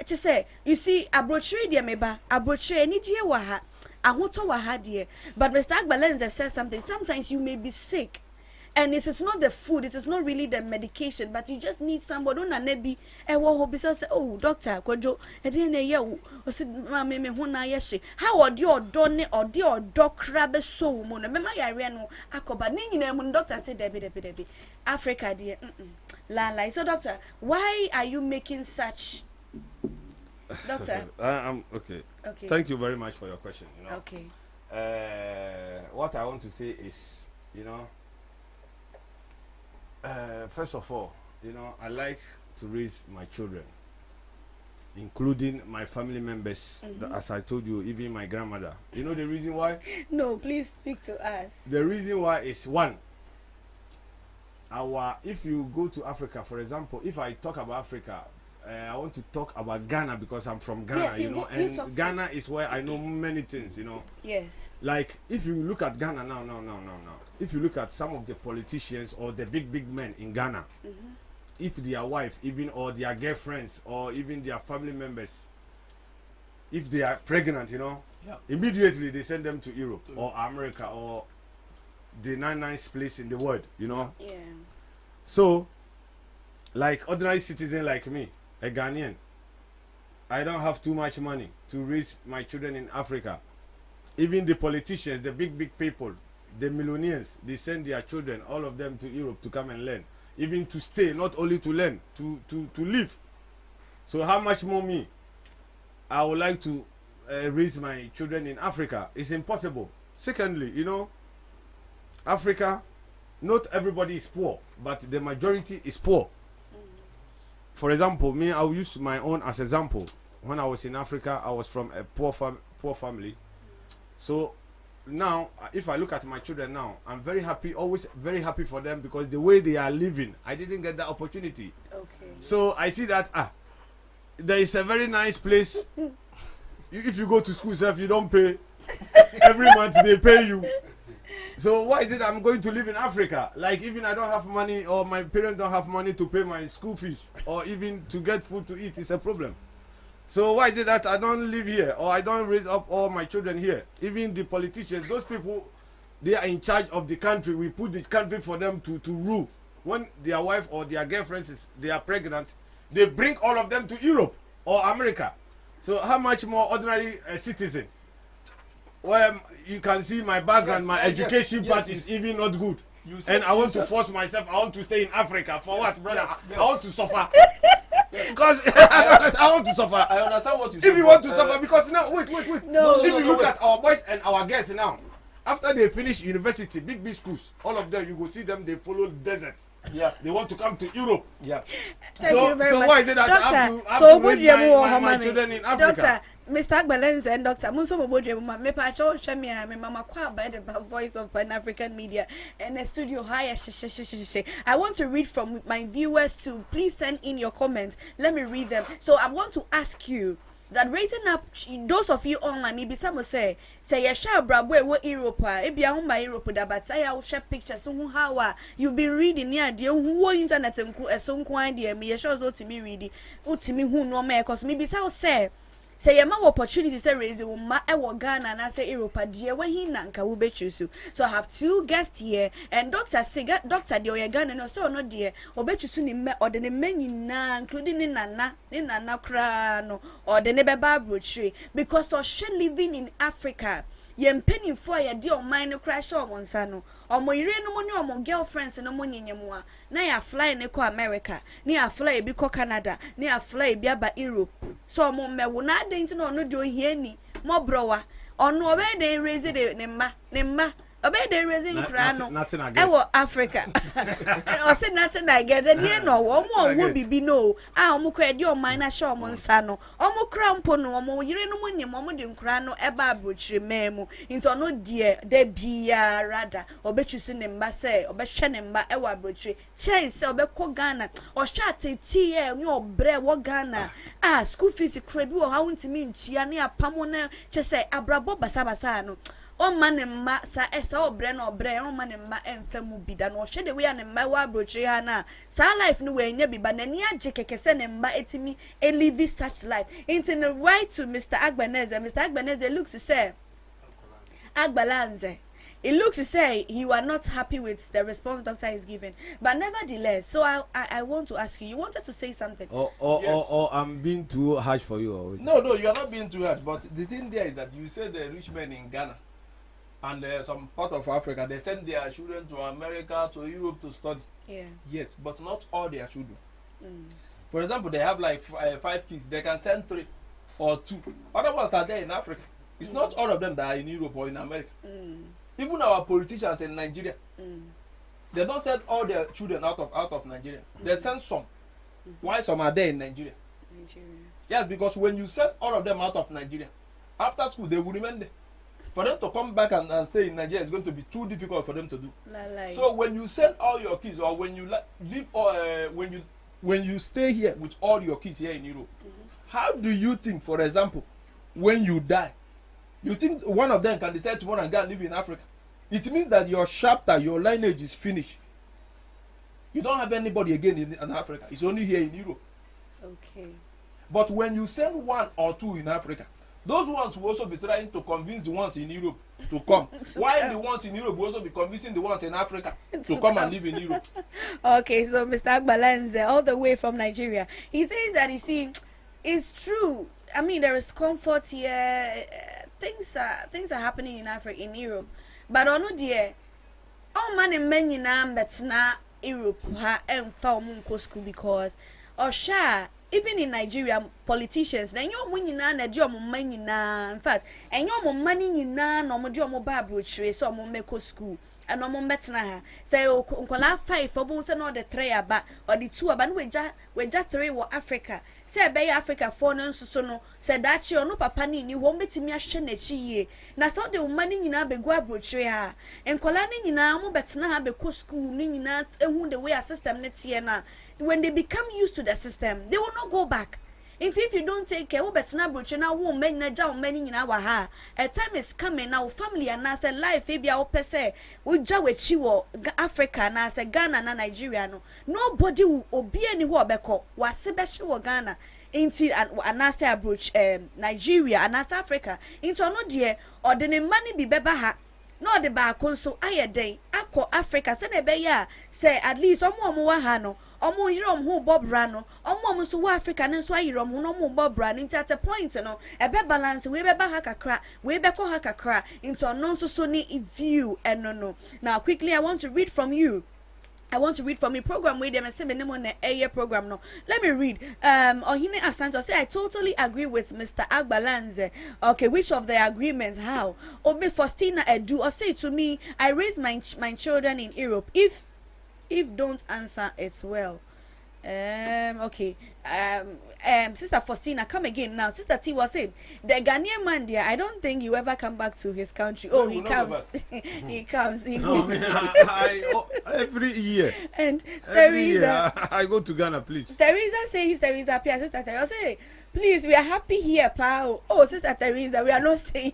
Just say, you see, abrochre dear meba, abrochre any dear waha, ahoto waha dear. But Mr. Agbalenza says something. Sometimes you may be sick. And it is not the food, it is not really the medication, but you just need somebody on a nebi. Oh, doctor, kojo, how are your donne or dear dog crab so moon? Remember, I ran akoba name doctor said, Debbie, Africa, dear. La. So, doctor, why are you making such? Doctor, okay. Thank you very much for your question. You know, okay. What I want to say is, you know, first of all, you know, I like to raise my children, including my family members. As I told you, even my grandmother. You know the reason why? No, please speak to us. The reason why is one. If you go to Africa, for example, if I talk about Africa, I want to talk about Ghana because I'm from Ghana, yes, you know, and Ghana is where I know many things, you know. Yes. Like if you look at Ghana now. If you look at some of the politicians or the big men in Ghana, if their wife, even or their girlfriends or even their family members, if they are pregnant, you know, immediately they send them to Europe or America or the nice place in the world, you know. Yeah. So, like ordinary citizen like me, a Ghanaian, I don't have too much money to raise my children in Africa. Even the politicians, the big people, the millionaires, they send their children, all of them, to Europe to come and learn. Even to stay, not only to learn, to live. So how much more me? I would like to raise my children in Africa. It's impossible. Secondly, you know, Africa, not everybody is poor, but the majority is poor. For example, me, I'll use my own as example. When I was in Africa, I was from a poor family. So now, if I look at my children now, I'm very happy, always very happy for them because the way they are living, I didn't get that opportunity. Okay. So I see that there is a very nice place. If you go to school, if you don't pay, every month they pay you. So why is it I'm going to live in Africa? Like even I don't have money or my parents don't have money to pay my school fees or even to get food to eat is a problem. So why is it that I don't live here or I don't raise up all my children here? Even the politicians, those people, they are in charge of the country. We put the country for them to rule. When their wife or their girlfriends, they are pregnant, they bring all of them to Europe or America. So how much more ordinary citizen? Well, you can see my background, my education part is even not good. And I want to force myself, I want to stay in Africa. For what, brother? I want to suffer. Because I want to suffer. I understand what you say. If you want to suffer, because now, wait. No, if you look at our boys and our girls now, after they finish university, big schools, all of them, you will see them, they follow desert. Yeah. They want to come to Europe. Yeah. Thank you very much. Why is it that Doctor, I have to raise my children in Africa? Doctor, Mr. Agbalenza and Doctor Munso Mobodre, me pacho shemia, me mama kwa by the voice of Pan-African media and the studio higher. I want to read from my viewers too. Please send in your comments. Let me read them. So I want to ask you that raising up those of you online, maybe some will say you share brabo wo Europe, ebia ho ma Europe da, but I will share pictures who how you've been reading near the who internet nku eso nku idea me share zo timi reading utimi hu no me cause maybe some say you have opportunity to raise ma Ghana and I say Europa dear when he nanka will be choose. So I have two guests here and Doctor dear Ghana no so no dear or bet you soon in or the menu na including in Nana crano or the neighbor tree because of she living in Africa. Yen penny for ya dear mine crash on one sano or mo ire no money or mo girlfriends no money nyamwa na ya fly ne ko America ni ya fly bi ko Canada ni ya fly bi aba Europe so mo me wo na dey no no do hie ni mo browa ono obe dey raise ne mma obey the raising crano ewo Africa o say nothing I get dey no wo wo bibi no omo kra dey o man na show omo nsa no omo kra mpo no omo yire no mo nim omo de nkra no eba abrochire memu into no die da bia rada obechusu ne mba say obehwe ne mba ewo abrochire chai say obekọ Ghana o hwa teti e ni obre wo Ghana school fees kra bi o ha untimi ntua ne apamo na che say abrabo basabasa no on man and ma sa esa or bren or bre on man and ma and femu bida no shade we and ma wa broche na sa life no we nya bi ba na ni agye kekese ne mba etimi e live such life into the right to Mr. Agbaneze looks to say Agbalanze. It looks to say you are not happy with the response doctor is giving, but nevertheless. So I want to ask you. You wanted to say something. Or I'm being too harsh for you. Or No, you are not being too harsh. But the thing there is that you said the rich men in Ghana and some part of Africa, they send their children to America, to Europe to study. Yeah. Yes, but not all their children. For example, they have like 5 kids. They can send 3 or 2. Other ones are there in Africa. It's not all of them that are in Europe or in America. Even our politicians in Nigeria, they don't send all their children out of Nigeria. They send some. Why some are there in Nigeria? Yes, because when you send all of them out of Nigeria, after school they will remain there. For them to come back and stay in Nigeria is going to be too difficult for them to do. So when you send all your kids, or when you live, or when you stay here with all your kids here in Europe, how do you think, for example, when you die, you think one of them can decide tomorrow and go and live in Africa? It means that your chapter, your lineage is finished. You don't have anybody again in Africa. It's only here in Europe. Okay. But when you send 1 or 2 in Africa, those ones will also be trying to convince the ones in Europe to come. While the ones in Europe will also be convincing the ones in Africa to come and live in Europe. Okay, so Mr. Agbalanze, all the way from Nigeria, he says that, you see, it's true. I mean, there is comfort here. Things are happening in Africa, in Europe, but ono dear, all man and men in na Europe ha emfa omunko school because even in Nigeria politicians na nyo mu nyina na de omo man nyina, in fact enyo omo man nyina na omo de omo ba brochire so omo meko school and omo metna ha say nkola 5 obo say no the 3 aba or the 2 aba no weja 3 wo Africa say be Africa 4 no nsuso no say dachi ono papa ni wo betimi ahwe na chi ye na so de woman nyina begu abrochire ha nkola ni nyina mo betna ha be ko school ni nyina ehu the way a system net here na when they become used to the system they will not go back. And if you don't take care, betna broche na wo men na ja wo men nyina wa ha. A time is coming now family and as a life e bia wo pese wo ja wechi wo Africa na as Ghana na Nigeria no. Nobody will obi ani ho obeko wase be hye wo Ghana into and as approach Nigeria and as Africa into no de or the money bi beba ha. No de ba konso ayeden akọ Africa se na be ya say at least omo wa ha no omo yirom hu bobra no omo so wa Africa ne so ayirom hu no omo bobra ni at a point no e be balance we be ba ha kakra we be ko ha kakra into no so ni view no. Now quickly I want to read from you. I want to read from a program where they say me name on a program no. Let me read. Ohine Asanto say I totally agree with Mr. Agbalanze. Okay, which of the agreements? How? Obe Faustina Edu or say to me, I raise my children in Europe. If don't answer it's well. Okay. Sister Faustina, come again now. Sister T was saying the Ghanaian man there, I don't think you ever come back to his country. Oh, he comes. He comes. No, I every year. And Every year Teresa, I go to Ghana, please. Teresa says, Teresa, Pia, Sister Teresa, say, please, we are happy here, pal. Oh, Sister Teresa, we are not saying.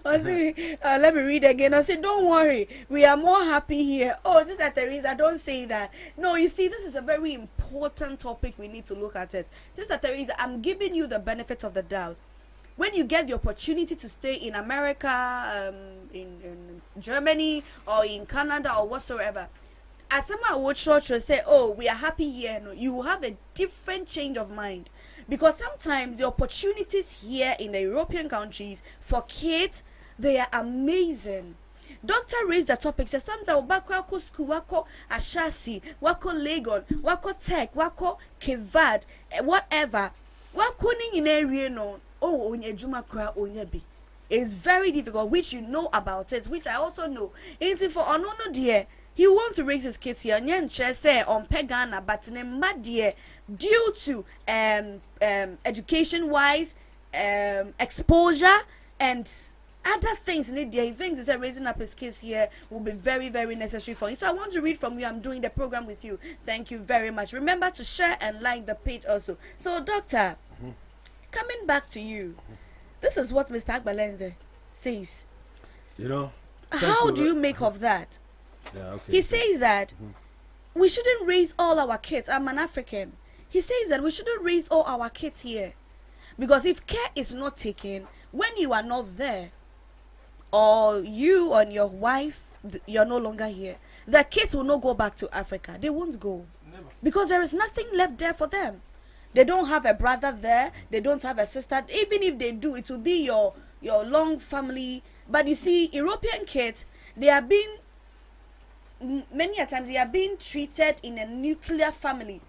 Let me read again. I say, don't worry, we are more happy here. Oh, Sister Teresa, don't say that. No, you see, this is a very important topic. We need to look at it. Sister Teresa, I'm giving you the benefit of the doubt. When you get the opportunity to stay in America, in Germany, or in Canada, or whatsoever, as someone would church will say, oh, we are happy here, no, you will have a different change of mind. Because sometimes the opportunities here in the European countries for kids, they are amazing. Doctor raised the topic, says sometimes wako school, wako Ashasi, wako Legon, wako Tech, wako Kevad, whatever. Wako ni in area no, oh, onye juma kra onye bi. It's very difficult, which you know about it, which I also know. Ain't for onono dear. He wants to raise his kids here. Nyen say on Pegana, but dear due to education wise, exposure and other things in India, he thinks that raising up his kids here will be very, very necessary for him. So I want to read from you. I'm doing the program with you. Thank you very much. Remember to share and like the page also. So, Doctor, coming back to you. This is what Mr. Agbalenze says. You know. How do you make of that? Yeah, okay. He says that we shouldn't raise all our kids. I'm an African. He says that we shouldn't raise all our kids here. Because if care is not taken, when you are not there, or you and your wife, you're no longer here, the kids will not go back to Africa. They won't go. Never. Because there is nothing left there for them. They don't have a brother there. They don't have a sister. Even if they do, it will be your long family. But you see, European kids, they are being, many a times, they are being treated in a nuclear family.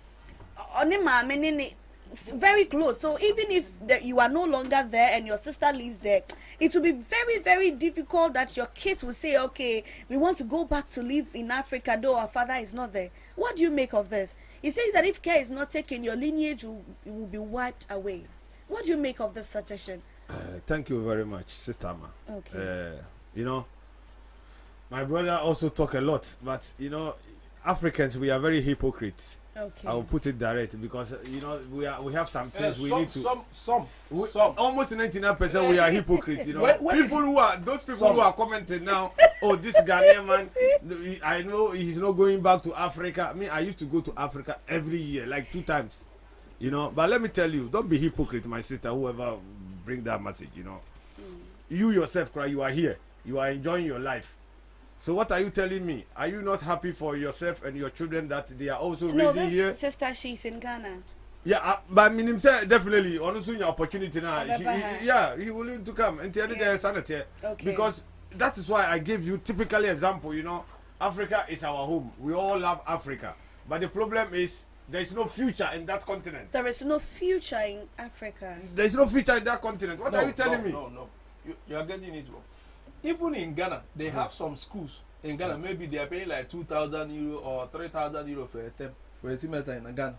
Very close. So even if you are no longer there and your sister lives there, it will be very, very difficult that your kids will say, okay, we want to go back to live in Africa though our father is not there. What do you make of this? He says that if care is not taken, your lineage will be wiped away. What do you make of this suggestion? Thank you very much, Sister Ma. Okay. You know, my brother also talk a lot, but you know, Africans, we are very hypocrites. Okay. I will put it direct because you know we have some things we need to. Some. Almost 99% we are hypocrites. You know, people who are who are commenting now. Oh, this Ghanaian man, I know he's not going back to Africa. I mean, I used to go to Africa every year, like 2 times. You know, but let me tell you, don't be hypocrite, my sister. Whoever bring that message, you know, you yourself, cry. You are here. You are enjoying your life. So what are you telling me? Are you not happy for yourself and your children that they are also raising here? No, this sister, she's in Ghana. Yeah, but I mean, definitely, honestly, your opportunity now. He willing to come and tell the sanity. Okay. Because that is why I gave you typically example. You know, Africa is our home. We all love Africa, but the problem is there is no future in that continent. There is no future in Africa. There is no future in that continent. What are you telling me? No. You are getting it wrong. Even in Ghana, they have some schools in Ghana. Maybe they are paying like 2,000 euro or 3,000 euro for a term for a semester in Ghana.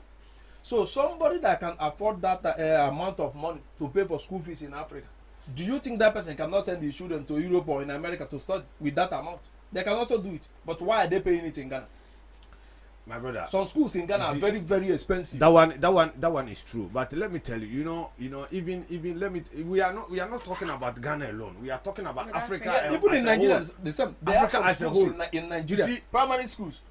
So somebody that can afford that amount of money to pay for school fees in Africa, do you think that person cannot send his children to Europe or in America to study with that amount? They can also do it, but why are they paying it in Ghana? My brother, some schools in Ghana are very, very expensive. That one is true. But let me tell you, you know, even we are not talking about Ghana alone. We are talking about Africa. Yeah, even in Nigeria, the same. They have some schools in Nigeria, see, primary schools.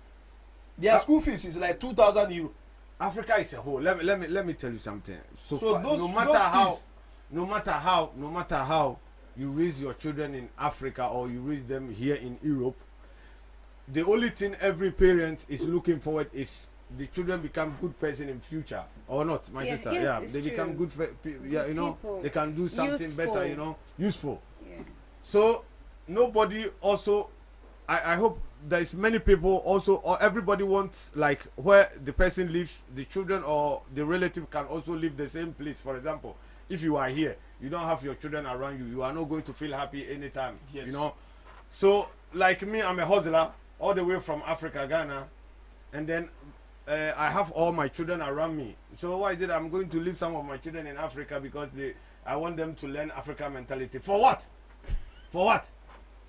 Their school fees is like 2,000 euro. Africa is a whole. Let me tell you something. So far, those, no matter how you raise your children in Africa or you raise them here in Europe, the only thing every parent is looking forward is the children become good person in future or not, my sister. Yes, they become good. You know, people. They can do something Useful. better. You know, useful. Yeah. So nobody also. I hope there is many people also, or everybody wants like where the person lives, the children or the relative can also live the same place. For example, if you are here, you don't have your children around you, you are not going to feel happy anytime. Yes. You know, so like me, I'm a hustler all the way from Africa, Ghana, and then I have all my children around me. So why is it I'm going to leave some of my children in Africa because I want them to learn African mentality? For what? For what?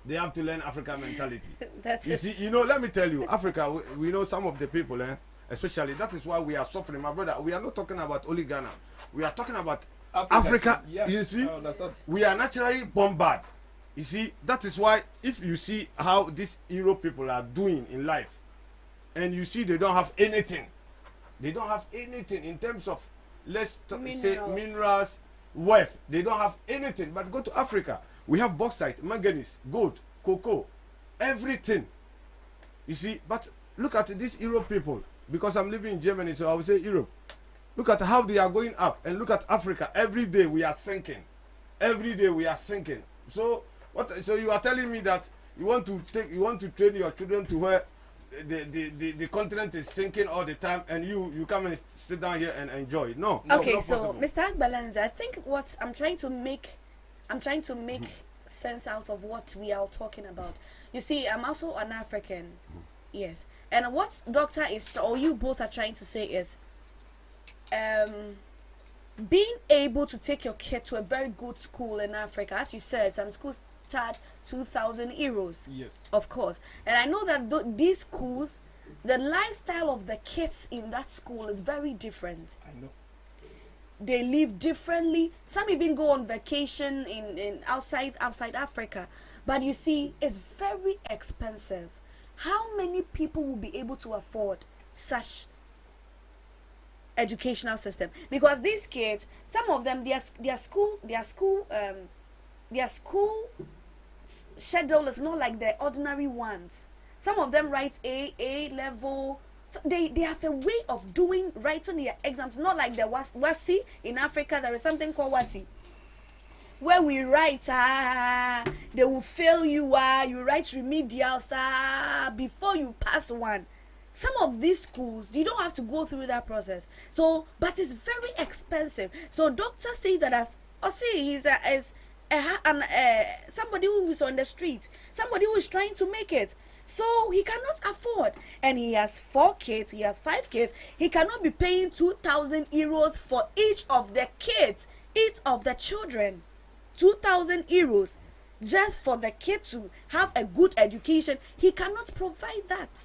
They have to learn African mentality. That's you see, you know, let me tell you, Africa, we know some of the people, especially, that is why we are suffering. My brother, we are not talking about only Ghana. We are talking about Africa. Yes, you see, I understand. we are naturally bombarded. You see, that is why if you see how these Europe people are doing in life, and you see they don't have anything. They don't have anything in terms of, say, minerals, wealth. They don't have anything. But go to Africa. We have bauxite, manganese, gold, cocoa, everything. You see, but look at these Europe people. Because I'm living in Germany, so I will say Europe. Look at how they are going up. And look at Africa. Every day we are sinking. Every day we are sinking. So what? So you are telling me that you want to train your children to where the continent is sinking all the time, and you come and sit down here and enjoy it? No. Okay, not so possible. Mr. Agbalenze, I think what I'm trying to make sense out of what we are talking about. You see, I'm also an African. Yes. And what doctor is, or you both are trying to say is, being able to take your kid to a very good school in Africa. As you said, some schools charge 2,000 euros. Yes. Of course. And I know that these schools, the lifestyle of the kids in that school is very different. I know. they live differently. Some even go on vacation in outside Africa. But you see, it's very expensive. How many people will be able to afford such educational system? Because these kids, some of them, their school schedule is not like the ordinary ones. Some of them write A level. So they have a way of writing their exams, not like the WASI in Africa. There is something called WASI, where we write, they will fail you, you write remedials, before you pass one. Some of these schools, you don't have to go through that process. So, but it's very expensive. So, doctor says that he's somebody who is on the street, somebody who is trying to make it. So he cannot afford, and he has 4 kids, he has 5 kids. He cannot be paying 2,000 euros for each of the kids, each of the children. 2,000 euros just for the kid to have a good education. He cannot provide that.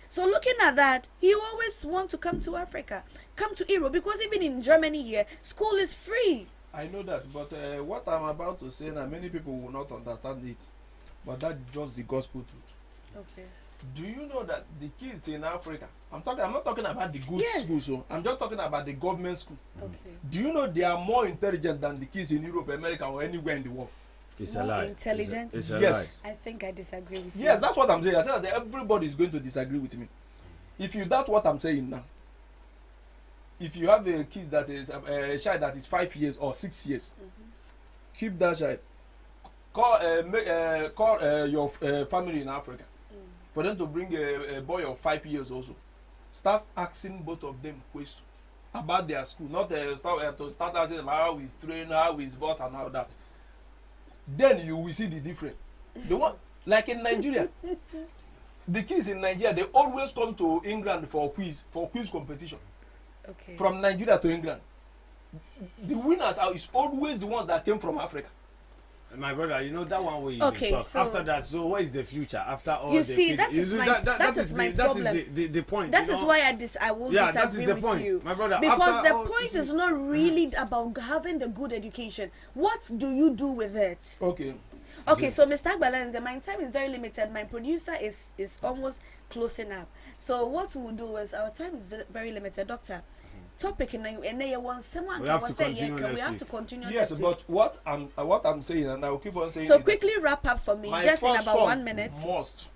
So looking at that, he always want to come to Africa, come to Europe, because even in Germany here, school is free. I know that, but what I'm about to say now, many people will not understand it, but that's just the gospel truth. Okay. Do you know that the kids in Africa, I'm not talking about the good schools, so I'm just talking about the government school. Okay. Do you know they are more intelligent than the kids in Europe, America, or anywhere in the world? It's More a lie. intelligent? It's a Yes. lie. I think I disagree with you. Yes, that's what I'm saying. I said that everybody is going to disagree with me. If you doubt what I'm saying now, if you have a kid that is a child that is 5 years or 6 years, keep that child. Call your family in Africa for them to bring a boy of 5 years also. Start asking both of them questions about their school, not to start asking them how is trained, how is boss, and all that. Then you will see the difference. The one like in Nigeria, the kids in Nigeria, they always come to England for quiz competition. Okay. From Nigeria to England, the winners is always the one that came from Africa. My brother, you know that one way you Okay, talk. so After that, so what is the future? After all you the see, kids, that is my problem. That is the point. That you is know? why I will Yeah, that disagree is the with point, you, my brother. because After the all, point you is see- not really about having the good education. What do you do with it? Okay. Okay, so Mr. Agbalenze, my time is very limited. My producer is almost closing up. So what we'll do is, our time is very limited. Doctor, topic and then want someone We have can to say continue we next have week. to continue. Yes, next but what I'm saying, and I will keep on saying. so it, that quickly wrap up for me, my just in first about son 1 minute. Must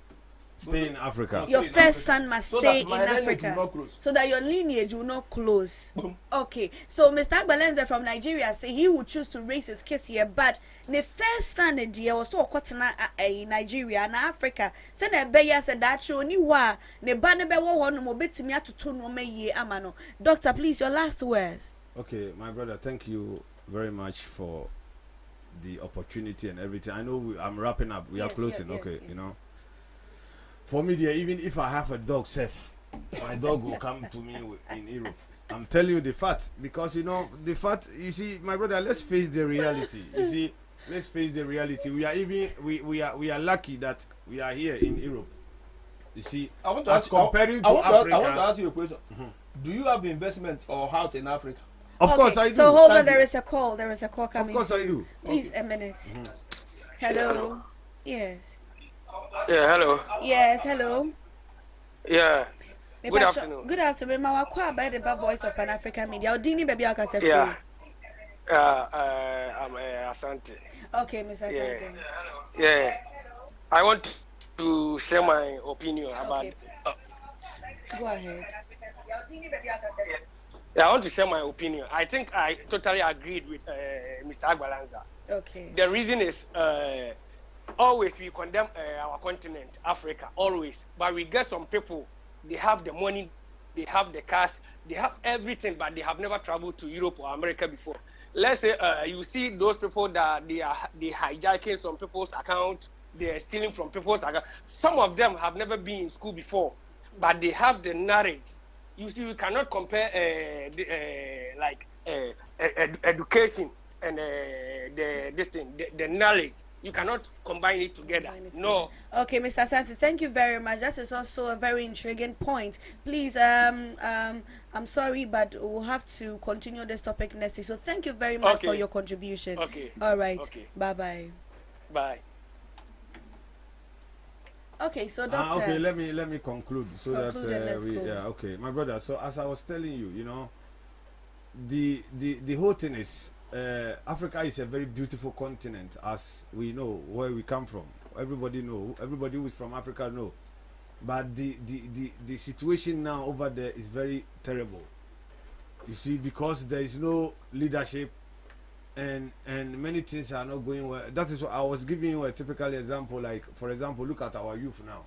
Stay in Africa. Yes. Your stay in first Africa, son must so stay that my in lineage Africa, will not close. so that your lineage will not close. Boom. Okay, so Mr. Agbalenze from Nigeria say he would choose to raise his kids here, but the first son dear was so in Nigeria and Africa. Say na be ya said that show ni wa ne ba ne be wo ho no mo betimi atoto no ye amano. Doctor, please, your last words. Okay, my brother, thank you very much for the opportunity and everything. I know I'm wrapping up. We are Yes, closing. yes, Okay, yes. you know. For me, dear, even if I have a dog, safe, my dog will come to me in Europe. I'm telling you the fact, because you know the fact. You see, my brother, let's face the reality. You see, let's face the reality. We are lucky that we are here in Europe. You see, I want to as ask comparing to I want Africa. to ask you a question. Do you have investment or house in Africa? Of Okay, course I do. So hold Thank on, there you. is a call. There is a call Of coming. course I do. Please, a minute. Hello. Yes. Yeah, hello. Yes. Hello. Yeah, Me Good pasho- afternoon. Good afternoon. Ma wakwa by the voice of Pan African Media. Odini baby akase free. yeah. I'm Asante. Okay, Mr. Yeah. Asante. Yeah, I want to share my opinion about. Okay. Go ahead. Yeah, I want to share my opinion. I think I totally agreed with Mr. Agbalanza. Okay. The reason is always we condemn our continent, Africa, always. But we get some people, they have the money, they have the cash, they have everything, but they have never traveled to Europe or America before. Let's say you see those people that they hijacking some people's account, they are stealing from people's account. Some of them have never been in school before, but they have the knowledge. You see, you cannot compare education and the knowledge. The knowledge. You cannot combine it together. No. Okay, Mr. Santi, thank you very much. That is also a very intriguing point. Please, I'm sorry, but we'll have to continue this topic next week. So thank you very much for your contribution. Okay. All right. Okay. Bye-bye. Bye. Okay, so doctor. Okay, let me conclude so conclude that okay, my brother. So as I was telling you, you know, the whole thing is Africa is a very beautiful continent, as we know where we come from. Everybody who is from Africa know. But the situation now over there is very terrible. You see, because there is no leadership and many things are not going well. That is what I was giving you a typical example. Like, for example, look at our youth now.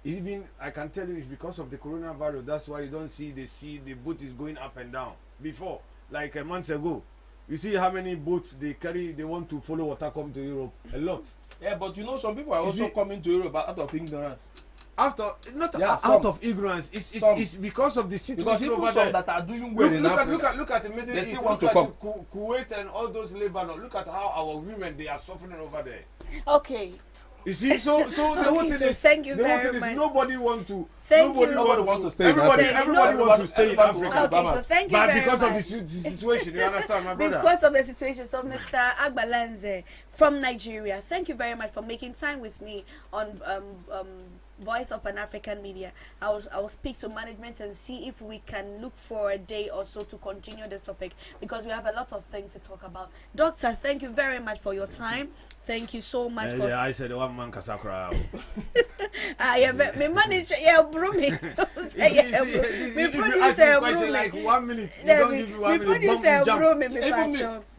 Even I can tell you it's because of the coronavirus. That's why you don't see the boat is going up and down. Before, like a month ago, you see how many boats they carry. They want to follow water come to Europe. A lot. Yeah, but you know some people are also coming to Europe out of ignorance. Out of ignorance, it's because of the situation over there. That are doing well in Africa. Look at the Middle East. Look at Kuwait and all those Lebanon. Look at how our women they are suffering over there. Okay. You see, so the whole thing is. Thank you very much. Nobody want to. Nobody wants to stay. Everybody wants to stay in Africa. Okay, so thank you very much. But because of the situation, you understand, my brother. Because of the situation, so Mr. Agbalanze from Nigeria, thank you very much for making time with me on Voice of Pan-African Media. I will speak to management and see if we can look for a day or so to continue this topic, because we have a lot of things to talk about. Doctor, thank you very much for your time. Thank you so much for. Yeah, I said one man kasakra. My manager, bro, me. Me producer, bro, like 1 minute. You don't give me 1 minute. Producer, bro, me,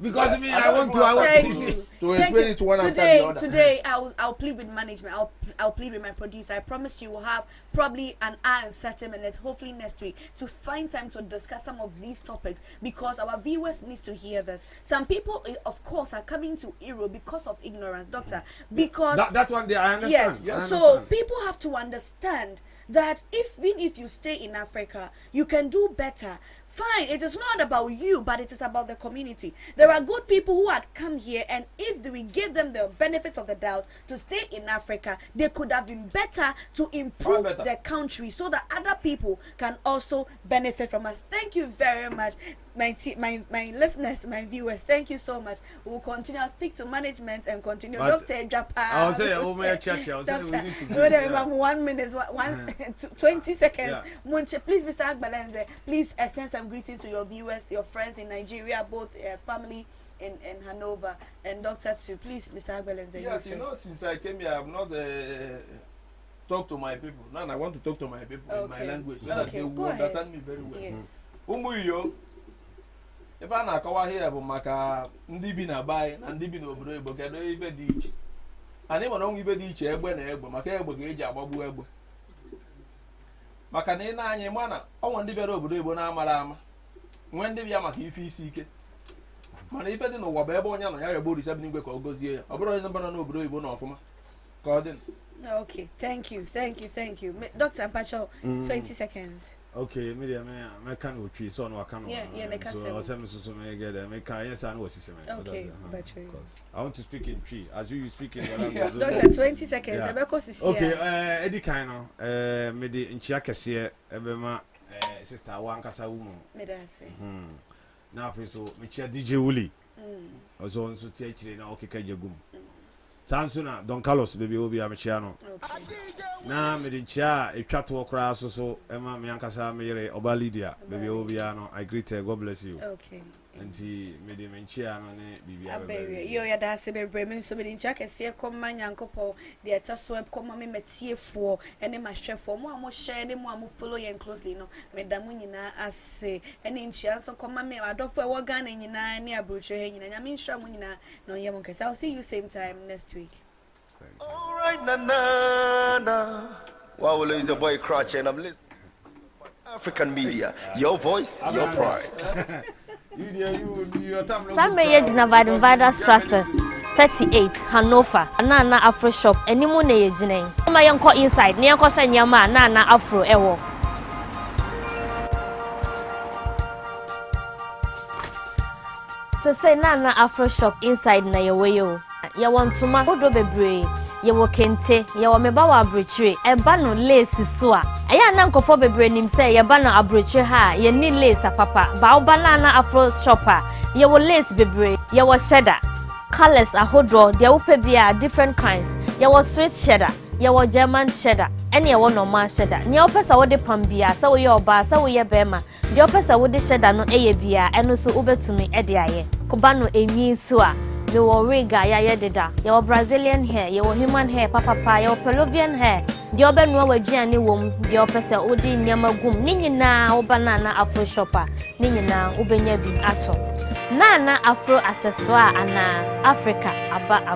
because me, I want to explain it to one after the other. Today, I'll plead with management. I'll plead with my producer. I promise you will have probably an hour and 30 minutes, hopefully next week, to find time to discuss some of these topics, because our viewers need to hear this. Some people, of course, are coming to Europe because of ignorance, doctor. Because that one day I understand. Yes. So people have to understand that even if you stay in Africa, you can do better. Fine, it is not about you, but it is about the community. There are good people who had come here, and if we give them the benefits of the doubt to stay in Africa, they could have been better to improve the country so that other people can also benefit from us. Thank you very much, my listeners, my viewers. Thank you so much. We'll continue. I'll speak to management and continue. But Dr. Japa. I was saying, oh my church. I was saying we need to do 1 minute, 20 seconds. Yeah. Please, Mr. Agbalanze, please extend some greetings to your viewers, your friends in Nigeria, both family in Hanover, and Doctor too. Please, Mr. Agbalanze. Yes, you know, since I came here, I have not talked to my people. Now I want to talk to my people in my language so that they will understand me very well. Yes. Umuyo, if I na kawa here, but maka ndi bi na buy na ndi bi na obodo Igbo kedo ife dị iche. Ani mo no ife dị iche egbe na egbe maka egbe ga eji agbagbu egbe. Maka na ị na-anya mana ọnwa ndị bịara obodo Igbo na-amara ama. Nwe ndị bịa maka ife isi ike. Mana ife dị n'ụwa bụ ebe onye nọ ya yọgbo Olise bi n'igwe ka ọ gozie ya. Ọ bụrụ onye nọ n'obodo Igbo na ọfụma ka ọ dị. Okay, thank you. Dr. Mpacho, 20 seconds. Okay, me can tree so no can. Yeah, so I say me so me get me can yes I know what okay, I want to speak in tree as you speak in language. Doctor, 20 seconds. Okay, Eddie Kaino, me the nchia kese ebema sister wa nkasa wu mu. Me da say. Na afi so me chia DJ Wuli. Ozo nso tie chire na okeka jagum. Sansuna Don Carlos baby obi amechia no. Na me the chia etwa to okra so ema me ankasa me yere oba Lydia baby obi ano. I greet her, God bless you. Okay. Enti me de menchia no ne bibia baby. Yo ya da se bebre me so me the nchia kese koma nyankopon de eta so koma me metiefo ene mahwefo mo amo share ne mo amo follow yen closely no me da mu nyina ase ene nchia so koma me adofo e wo Ghana nyina ne abrocho he nyina nyame nhwa mu nyina no yem nkese. I'll see you same time next week. All right, na. Wow, is your boy Crutch and I'm listening. African Media, your voice, your pride. Some may Navada Strasse 38 Hanover Nana Afro Shop anymore na yejine my uncle inside near Kosha Nyama Nana Afro Ewo say Nana Afro Shop inside na yeweyo ye wontuma hodo bebre ye wo kente ye wo meba wa abrochire eba no lace so a eya na nkofo bebre nim say ye ba no abrochire ha ye ni lace papa ba obala na afro shopper ye wo lace bebre ye wo sheda colors ahodo de wo pa bia different kinds ye wo sweet sheda ye wo German sheda ene ye wo normal sheda ne wo pesa wo de pambia sa wo ye oba sa wo ye bema de wo pesa wo de sheda no eye bia eno so ubetumi e de aye koba no enwi so a me wo riga ya ye deda ye wo Brazilian hair ye wo human hair papa ye wo Peruvian hair de obenu awaduane wom de wo pesa wo de nyama gum ni nyina wo banana afro shopper ni nyina wo benya bi ato nana afro accessoire ana Africa aba